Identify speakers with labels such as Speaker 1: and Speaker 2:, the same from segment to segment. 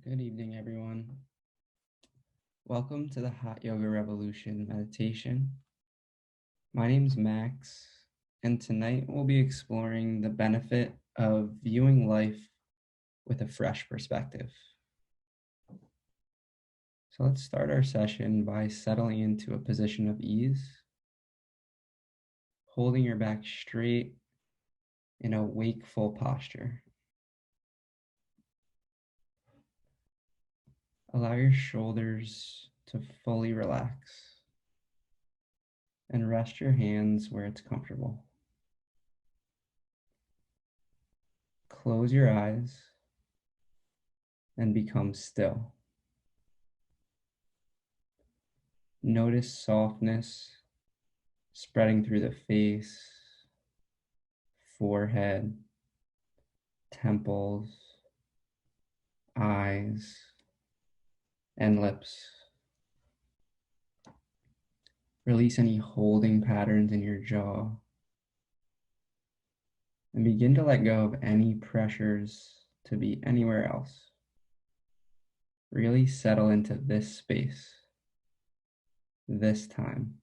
Speaker 1: Good evening, everyone. Welcome to the Hot Yoga Revolution meditation. My name is Max, and tonight we'll be exploring the benefit of viewing life with a fresh perspective. So let's start our session by settling into a position of ease, holding your back straight in a wakeful posture. Allow your shoulders to fully relax and rest your hands where it's comfortable. Close your eyes and become still. Notice softness spreading through the face, forehead, temples, eyes, and lips. Release any holding patterns in your jaw and begin to let go of any pressures to be anywhere else. Really settle into this space, this time.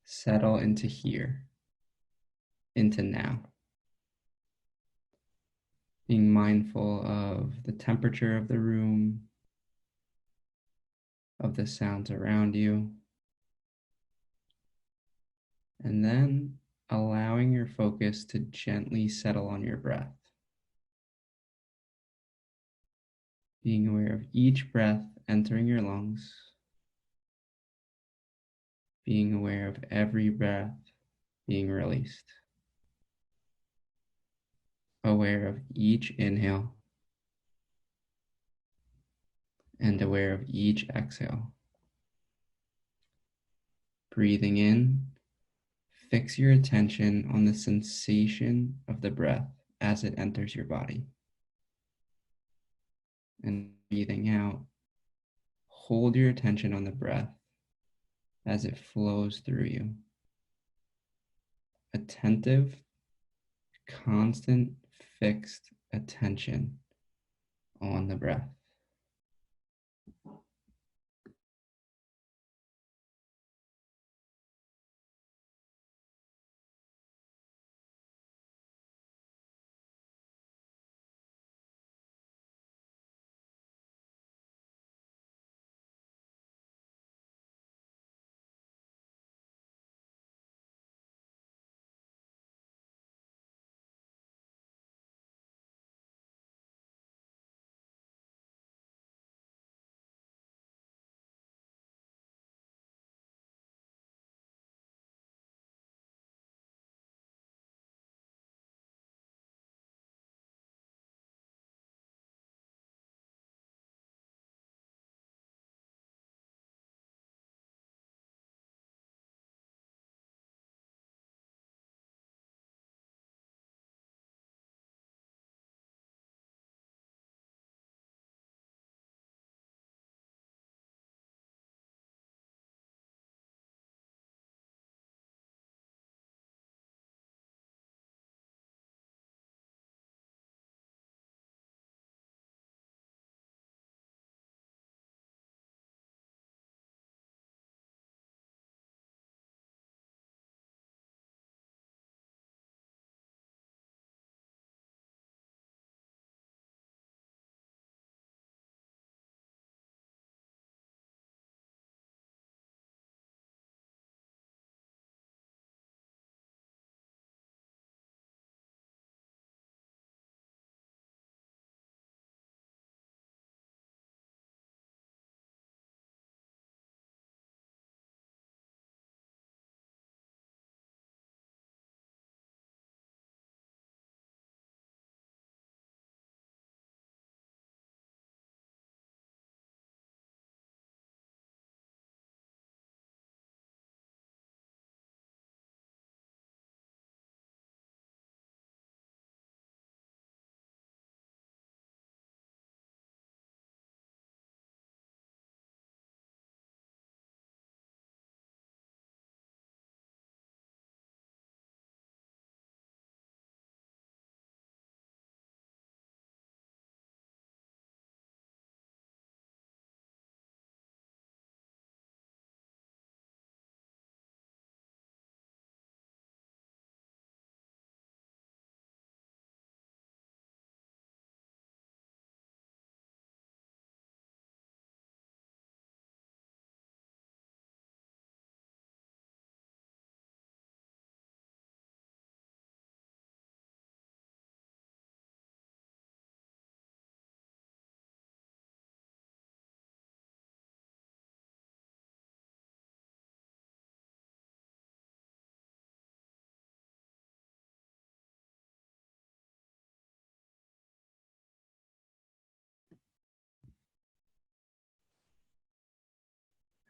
Speaker 1: Settle into here, into now. Being mindful of the temperature of the room, of the sounds around you, and then allowing your focus to gently settle on your breath. Being aware of each breath entering your lungs, being aware of every breath being released, aware of each inhale, and aware of each exhale. Breathing in, fix your attention on the sensation of the breath as it enters your body. And breathing out, hold your attention on the breath as it flows through you. Attentive, constant, fixed attention on the breath.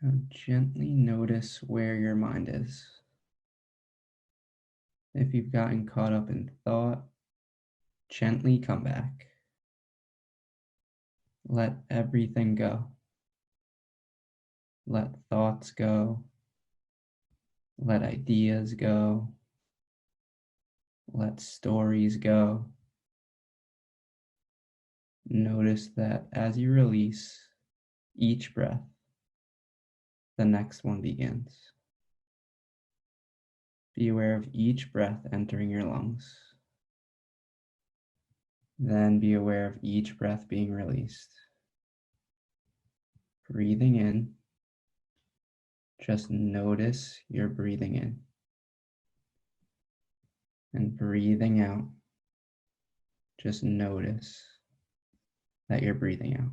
Speaker 1: Now gently notice where your mind is. If you've gotten caught up in thought, gently come back. Let everything go. Let thoughts go. Let ideas go. Let stories go. Notice that as you release each breath, the next one begins. Be aware of each breath entering your lungs. Then be aware of each breath being released. Breathing in, just notice you're breathing in. And breathing out, just notice that you're breathing out.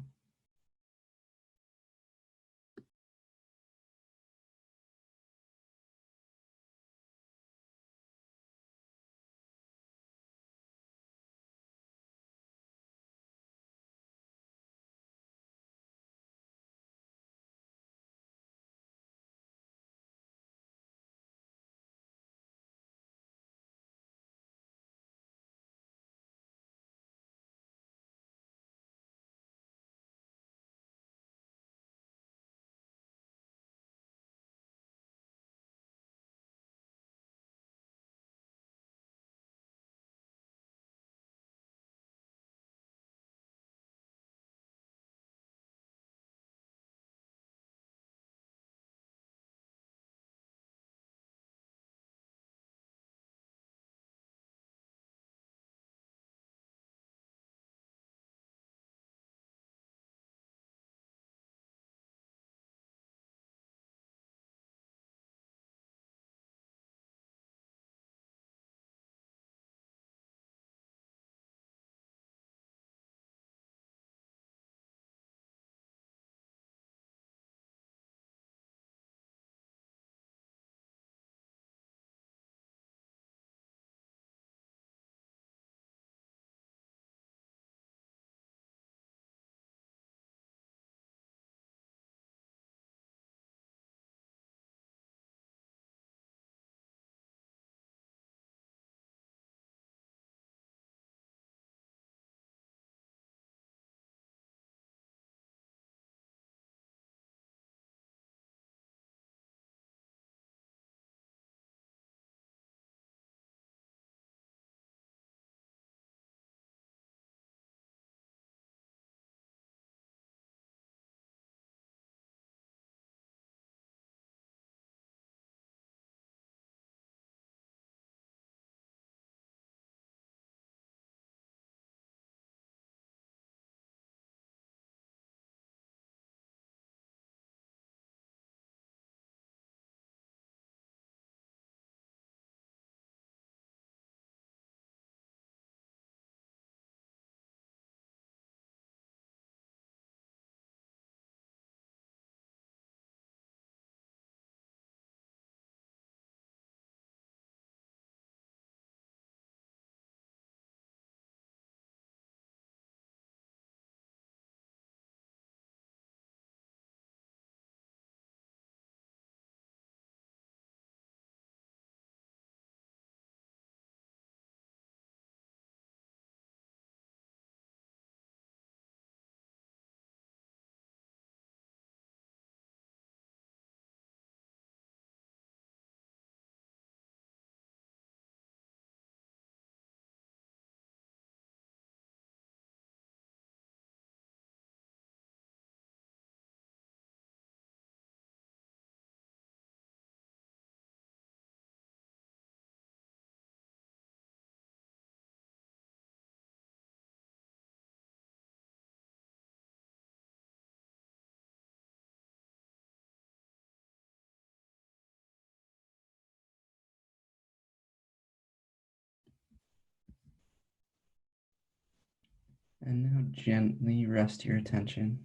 Speaker 1: And now gently rest your attention.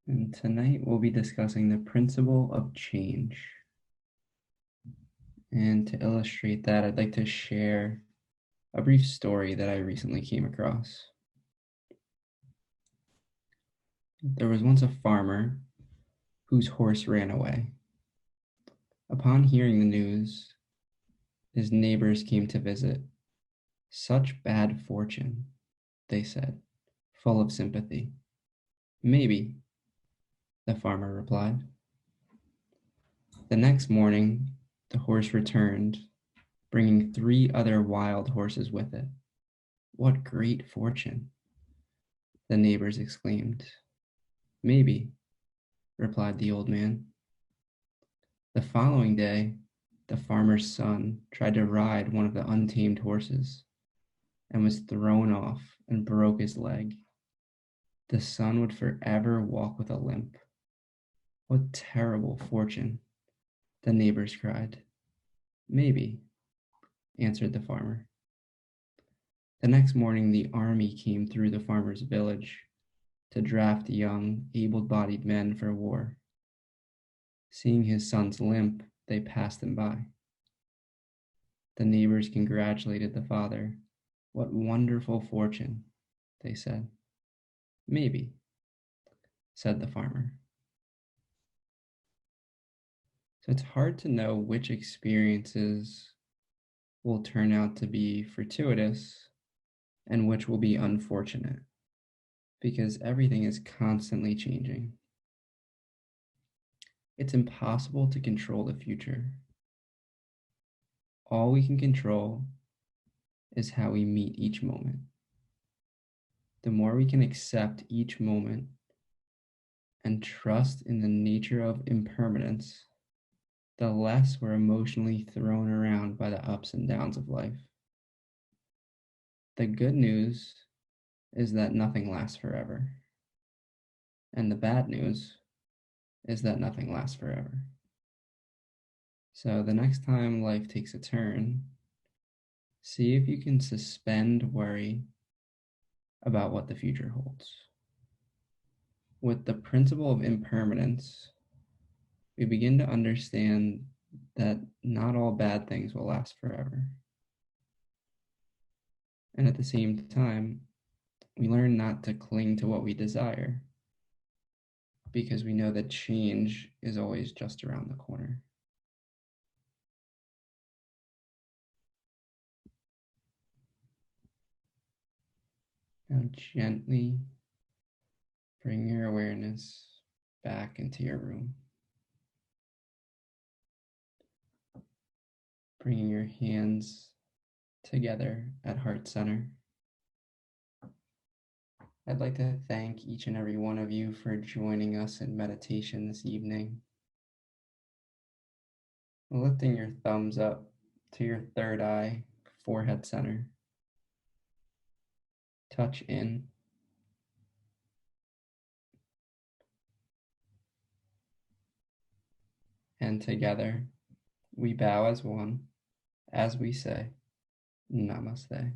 Speaker 1: And tonight we'll be discussing the principle of change. And to illustrate that, I'd like to share a brief story that I recently came across. There was once a farmer whose horse ran away. Upon hearing the news, his neighbors came to visit. Such bad fortune, they said, full of sympathy. Maybe, the farmer replied. The next morning, the horse returned, bringing 3 other wild horses with it. What great fortune, the neighbors exclaimed. Maybe, replied the old man. The following day, the farmer's son tried to ride one of the untamed horses and was thrown off and broke his leg. The son would forever walk with a limp. What terrible fortune, the neighbors cried. Maybe, answered the farmer. The next morning, the army came through the farmer's village to draft young, able-bodied men for war. Seeing his son's limp, they passed him by. The neighbors congratulated the father. What wonderful fortune, they said. Maybe, said the farmer. So it's hard to know which experiences will turn out to be fortuitous and which will be unfortunate, because everything is constantly changing. It's impossible to control the future. All we can control is how we meet each moment. The more we can accept each moment and trust in the nature of impermanence, the less we're emotionally thrown around by the ups and downs of life. The good news is that nothing lasts forever. And the bad news is that nothing lasts forever. So the next time life takes a turn, see if you can suspend worry about what the future holds. With the principle of impermanence, we begin to understand that not all bad things will last forever. And at the same time, we learn not to cling to what we desire, because we know that change is always just around the corner. Now gently bring your awareness back into your room. Bringing your hands together at heart center. I'd like to thank each and every one of you for joining us in meditation this evening. Lifting your thumbs up to your third eye, forehead center. Touch in. And together, we bow as one, as we say, Namaste.